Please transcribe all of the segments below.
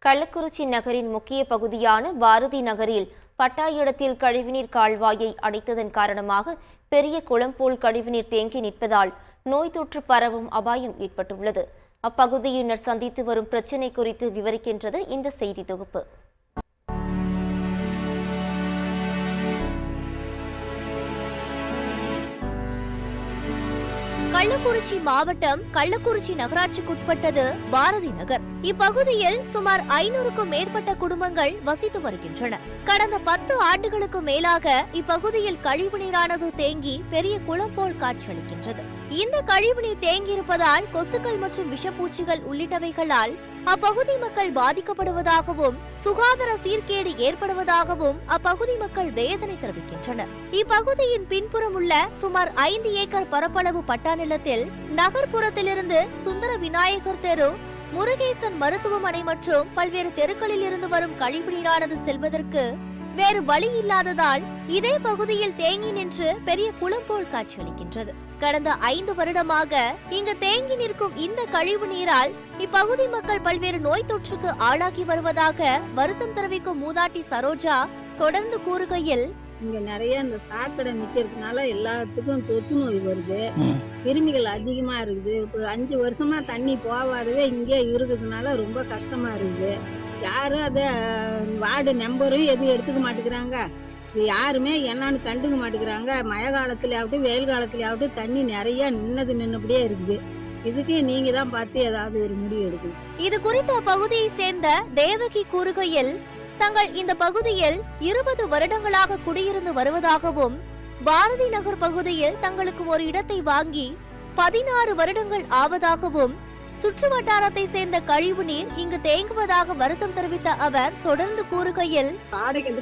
கள்ளக்குறிச்சி நகரின் முக்கிய பகுதியான பாரதி நகரில் பட்டா இடத்தில் கழிவுநீர் கால்வாயை அடைத்ததன் காரணமாக பெரிய குளம் போல் கழிவுநீர் தேங்கி நிற்பதால் நோய் தொற்று பரவும் அபாயம் ஏற்பட்டுள்ளது. அப்பகுதியினர் சந்தித்து வரும் பிரச்சினை குறித்து விவரிக்கின்றது இந்த செய்தி தொகுப்பு. கள்ளக்குறிச்சி மாவட்டம் கள்ளக்குறிச்சி நகராட்சிக்குட்பட்டது பாரதி நகர். இப்பகுதியில் சுமார் 500க்கும் மேற்பட்ட குடும்பங்கள் வசித்து வருகின்றன. கடந்த 10 ஆண்டுகளுக்கு மேலாக இப்பகுதியில் கழிவுநீரானது தேங்கி பெரிய குளம் போல் காட்சியளிக்கின்றது. இந்த கழிவுநீர் தேங்கியிருப்பதால் கொசுக்கள் மற்றும் விஷப்பூச்சிகள் உள்ளிட்டவைகளால் அப்பகுதி மக்கள் பாதிக்கப்படுவதாகவும் சுகாதார சீர்கேடு ஏற்படுவதாகவும் அப்பகுதி மக்கள் வேதனை தெரிவிக்கின்றனர். இப்பகுதியின் பின்புறம் உள்ள சுமார் 5 ஏக்கர் பரப்பளவு பட்டா நிலத்தில் நகர்ப்புறத்திலிருந்து சுந்தர விநாயகர் தெரு, முருகேசன் மருத்துவமனை மற்றும் பல்வேறு தெருக்களில் இருந்து வரும் கழிவுநீரானது செல்வதற்கு வேறு வழி இல்லாததால் இதே பகுதியில் தேங்கி நின்று பெரிய குளம் போல் காட்சியளிக்கின்றது. கடந்த 5 வருடமாக இங்கு தேங்கி நிற்கும் இந்த கழிவு நீரால் இப்பகுதி மக்கள் பல்வேறு நோய் தொற்றுக்கு ஆளாகி வருவதாக வருத்தம் தெரிவிக்கும் மூதாட்டி சரோஜா தொடர்ந்து கூறுகையில், இங்க நிறைய இந்த சாக்கடை நிக்கிறதுனால எல்லாத்துக்கும் தொத்து நோய் வருது, கிருமிகள் அதிகமா இருக்குது. இப்போ 5 வருஷமா தண்ணி போவாதவே இங்கே இருக்குதுனால ரொம்ப கஷ்டமா இருக்குது. யாரும் அதை வார்டு நம்பரும் எதுவும் எடுத்துக்க மாட்டேங்கிறாங்க. யாருமே என்னன்னு கண்டுக்க மாட்டேங்கிறாங்க. மழை காலத்துலயாகட்டும் வெயில் காலத்துலயாகட்டும் தண்ணி நிறைய நின்னபடியே இருக்குது. இதுக்கு நீங்க தான் பார்த்து ஏதாவது ஒரு முடிவு எடுக்கணும். இது குறித்த பகுதியை சேர்ந்த தேவகி கூறுகையில், தங்கள் இந்த பகுதியில் 20 வருடங்களாக குடியிருந்து வருவதாகவும் பாரதி நகர் பகுதியில் தங்களுக்கு ஒரு இடத்தை வாங்கி 16 வருடங்கள் ஆவதாகவும் சுற்று வட்டாரத்தை சேர்ந்த கழிவு நீர் இங்கு தேங்குவதாக வருத்தம் தெரிவித்த அவர் தொடர்ந்து கூறுகையில்,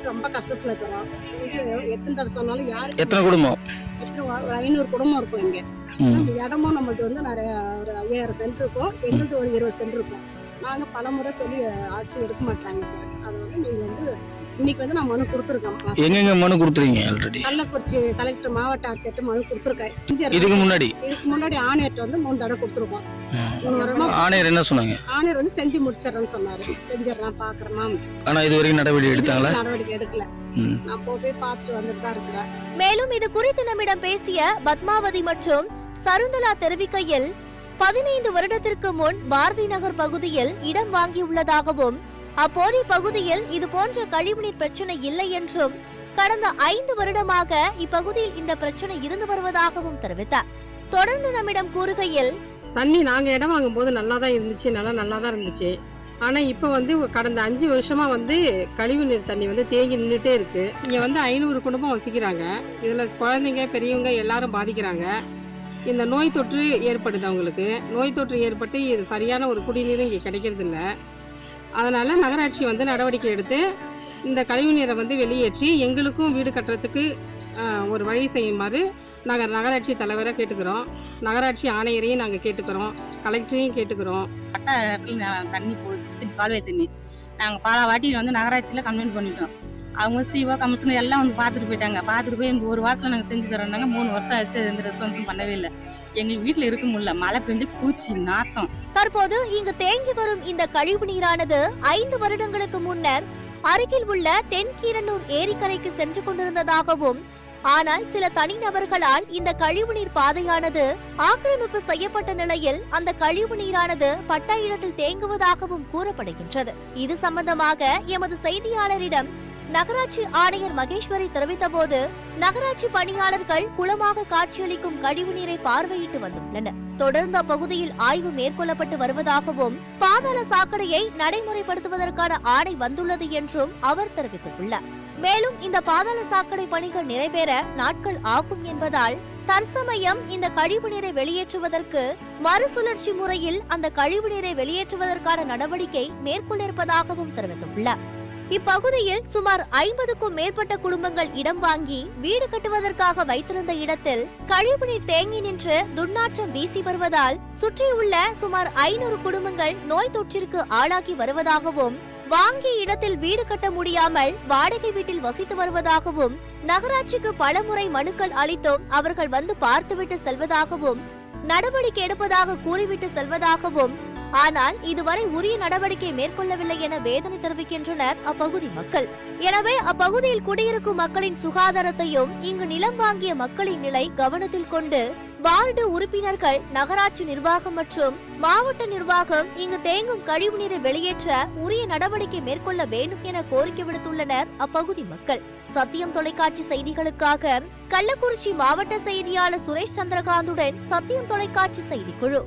ரொம்ப கஷ்டத்துல இருக்கிறோம். எத்தனை தடவை சொன்னாலும் எத்தனை குடும்பம் 500 குடும்பம் இருக்கும். இங்க இடமும் நம்மளுக்கு வந்து நிறைய ஒரு 5000 சென்ட் இருக்கும். எங்களுக்கு ஒரு 20 சென்ட் இருக்கும். நாங்க பல முறை சொல்லி ஆட்சி எடுக்க மாட்டாங்க சார். அது வந்து நீங்க வந்து இன்னைக்கு வந்து நான் மனு கொடுத்துருக்கோம். எங்க மனு கொடுத்துறீங்க? ஆல்ரெடி கள்ளக்குறிச்சி கலெக்டர் மாவட்ட ஆட்சியர்கிட்ட மனு கொடுத்துருக்கேன். இதுக்கு முன்னாடி ஆணையர்கிட்ட வந்து 3 தடவை கொடுத்துருக்கோம். ஆணையர் என்ன சொன்னாங்க? ஆணையர் வந்து செஞ்சு முடிச்சிடறேன்னு சொன்னாரு. செஞ்சிடறேன் பாக்குறேன். ஆனா இது வரைக்கும் நடவடிக்கை எடுக்கல. நான் போய் பார்த்துட்டு வந்துட்டு தான் இருக்கிறேன். மேலும் இது குறித்து நம்மிடம் பேசிய பத்மாவதி மற்றும் சருந்தலா தெரிவிக்கையில், 15 வருடத்திற்கு முன் பாரதி நகர் பகுதியில் இடம் வாங்கியுள்ளதாகவும் அப்போதைய பகுதியில் இது போன்ற கழிவுநீர் பிரச்சனை இல்லை என்றும் கடந்த 5 வருடமாக இப்பகுதியில் இந்த பிரச்சனை இருந்து வருவதாகவும் தெரிவித்தார். தொடர்ந்து நம்மிடம் கூறுகையில், தண்ணி நாங்க இடம் வாங்கும் போது நல்லா தான் இருந்துச்சு. ஆனா இப்ப வந்து கடந்த 5 வருஷமா வந்து கழிவுநீர் தண்ணி வந்து தேங்கி நின்றுட்டே இருக்கு. இங்க வந்து 500 குடும்பம் வசிக்கிறாங்க. இதுல குழந்தைங்க பெரியவங்க எல்லாரும் பாதிக்கிறாங்க. இந்த நோய் தொற்று ஏற்படுது. அவங்களுக்கு நோய் தொற்று ஏற்பட்டு இது சரியான ஒரு குடிநீர் இங்கே கிடைக்கிறது இல்லை. அதனால நகராட்சி வந்து நடவடிக்கை எடுத்து இந்த கழிவுநீரை வந்து வெளியேற்றி எங்களுக்கும் வீடு கட்டுறதுக்கு ஒரு வழி செய்யுமாறு நாங்கள் நகராட்சி தலைவரை கேட்டுக்கிறோம். நகராட்சி ஆணையரையும் நாங்கள் கேட்டுக்கிறோம். கலெக்டரையும் கேட்டுக்கிறோம். பட்டா தண்ணி போயிட்டு கால்வாய் தண்ணி நாங்கள் பல வாட்டி வந்து நகராட்சியில் கம்ப்ளைண்ட் பண்ணிட்டோம். அவங்க சிஓ கமிஷனர் எல்லாம் வந்து பார்த்துட்டு போயிட்டாங்க. பார்த்துட்டு போய் இந்த ஒரு வாரத்தில் நாங்கள் செஞ்சு தரோம்னாங்க. 3 வருஷம் ஆச்சு, எந்த ரெஸ்பான்ஸும் பண்ணவே இல்லை. எங்களுக்கு வீட்டில் இருக்க முடியல. மழை பெஞ்சு பூச்சி நாத்தம். தற்போது இங்கு தேங்கி வரும் இந்த கழிவு நீரானது 5 வருடங்களுக்கு முன்னர் அருகில் உள்ள தென்கீரனூர் ஏரிக்கரைக்கு சென்று கொண்டிருந்ததாகவும், ஆனால் சில தனிநபர்களால் இந்த கழிவுநீர் பாதையானது ஆக்கிரமிப்பு செய்யப்பட்ட நிலையில் அந்த கழிவு நீரானது பட்டா இடத்தில் தேங்குவதாகவும் கூறப்படுகின்றது. இது சம்பந்தமாக எமது செய்தியாளரிடம் நகராட்சி ஆணையர் மகேஸ்வரி தெரிவித்த போது, நகராட்சி பணியாளர்கள் குளமாக காட்சியளிக்கும் கழிவுநீரை பார்வையிட்டு வந்துள்ளனர். தொடர்ந்து அப்பகுதியில் ஆய்வு மேற்கொள்ளப்பட்டு வருவதாகவும் பாதாள சாக்கடையை நடைமுறைப்படுத்துவதற்கான ஆணை வந்துள்ளது என்றும் அவர் தெரிவித்துள்ளார். மேலும் இந்த பாதாள சாக்கடை பணிகள் நிறைவேற நாட்கள் ஆகும் என்பதால் தற்சமயம் இந்த கழிவுநீரை வெளியேற்றுவதற்கு மறுசுழற்சி முறையில் அந்த கழிவுநீரை வெளியேற்றுவதற்கான நடவடிக்கை மேற்கொண்டிருப்பதாகவும் தெரிவித்துள்ளார். இப்பகுதியில் சுமார் 50க்கும் மேற்பட்ட குடும்பங்கள் இடம் வாங்கி வீடு கட்டுவதற்காக வைத்திருந்த இடத்தில் கழிவுநீர் தேங்கி நின்று துர்நாற்றம் வீசி வருவதால் சுற்றியுள்ள சுமார் 500 குடும்பங்கள் நோய் தொற்றிற்கு ஆளாகி வருவதாகவும், வாங்கிய இடத்தில் வீடு கட்ட முடியாமல் வாடகை வீட்டில் வசித்து வருவதாகவும், நகராட்சிக்கு பலமுறை மனுக்கள் அளித்தும் அவர்கள் வந்து பார்த்துவிட்டு செல்வதாகவும், நடவடிக்கை எடுப்பதாக கூறிவிட்டு செல்வதாகவும் ஆனால் இதுவரை உரிய நடவடிக்கை மேற்கொள்ளவில்லை என வேதனை தெரிவிக்கின்றனர் அப்பகுதி மக்கள். எனவே அப்பகுதியில் குடியிருக்கும் மக்களின் சுகாதாரத்தையும் இங்கு நிலம் வாங்கிய மக்களின் நிலை கவனத்தில் கொண்டு வார்டு உறுப்பினர்கள், நகராட்சி நிர்வாகம் மற்றும் மாவட்ட நிர்வாகம் இங்கு தேங்கும் கழிவுநீரை வெளியேற்ற உரிய நடவடிக்கை மேற்கொள்ள வேண்டும் என கோரிக்கை விடுத்துள்ளனர் அப்பகுதி மக்கள். சத்தியம் தொலைக்காட்சி செய்திகளுக்காக கள்ளக்குறிச்சி மாவட்ட செய்தியாளர் சுரேஷ் சந்திரகாந்துடன் சத்தியம் தொலைக்காட்சி செய்திக்குழு.